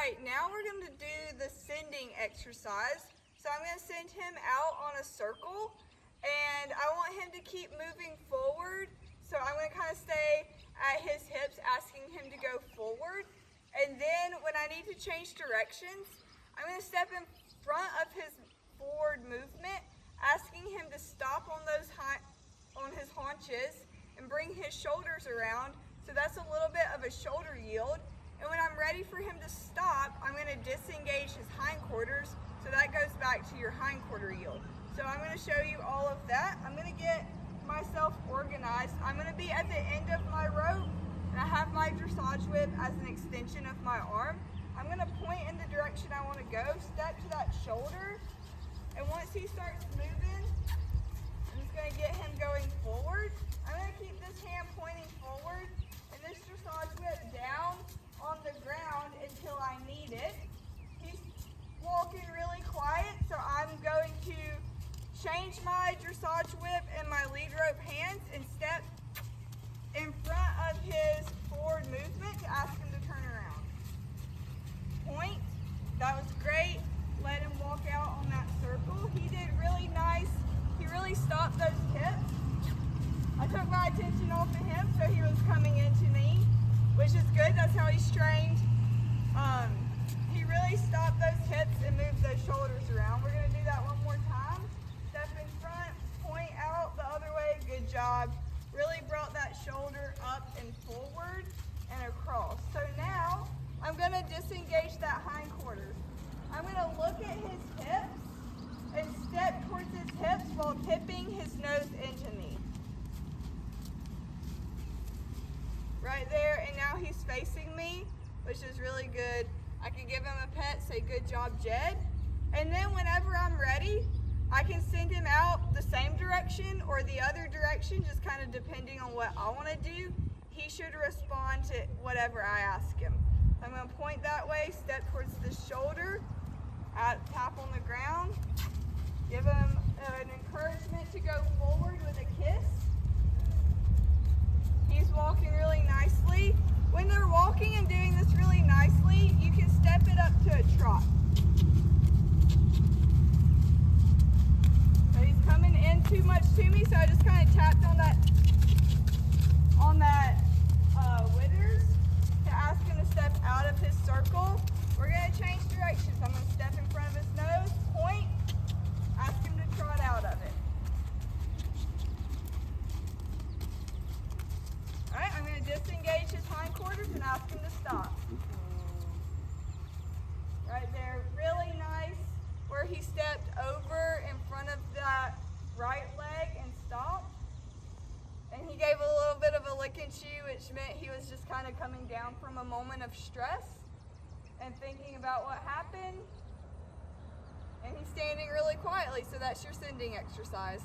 right, now we're going to do the sending exercise. So I'm going to send him out on a circle, and I want him to keep moving forward. So I'm going to kind of stay at his hips, asking him to go forward. And then when I need to change directions, I'm going to step in front of his forward movement, asking him to stop on his haunches and bring his shoulders around. So that's a little bit of a shoulder yield. And when I'm ready for him to stop, I'm going to disengage his hindquarters. So that goes back to your hindquarter yield. So I'm going to show you all of that. I'm going to get myself organized. I'm going to be at the end of my rope, and I have my dressage whip as an extension of my arm. I'm going to point in the direction I want to go, step to that shoulder, and once he starts moving, I'm just going to get him going forward. I'm going to keep this hand pointing forward and this dressage whip down on the ground until I need it. He's walking really quiet, so I'm going to change my dressage whip and my lead rope hands and step in front of his forward movement to ask him to turn around. Point. That was great. Let him walk out on that circle. He did really nice. He really stopped those hips. I took my attention off of him, so he was coming into me, which is good. That's how he's trained. He really stopped those hips and moved those shoulders around. We're going to do that one more time. Step in front, point out the other way. Good job. Really brought that shoulder up and forward and across. So now I'm going to disengage that hindquarters. I'm going to look at his hips and step towards his hips while tipping his nose into me. Right there, and now he's facing me, which is really good. I can give him a pet, say good job, Jed. And then whenever I'm ready, I can send him out the same direction or the other direction, just kind of depending on what I want to do. He should respond to whatever I ask him. I'm going to point that way, step towards the shoulder, tap on the ground, give him an encouragement to go forward with a kiss. He's walking really nicely. When they're walking and doing this really nicely, you can step it up to a trot. So he's coming in too much to me, so I just kind of tapped on that withers to ask him to step out of his circle. We're going to change directions. I'm going to step in front of his nose, point, ask him to trot out of it. All right, I'm going to disengage his hindquarters and ask him to stop. Right there, really nice, where he stepped over in front of that right leg and stopped. And he gave a little bit of a lick and chew, which meant he was just kind of coming down from a moment of stress and thinking about what happened. And he's standing really quietly, so that's your sending exercise.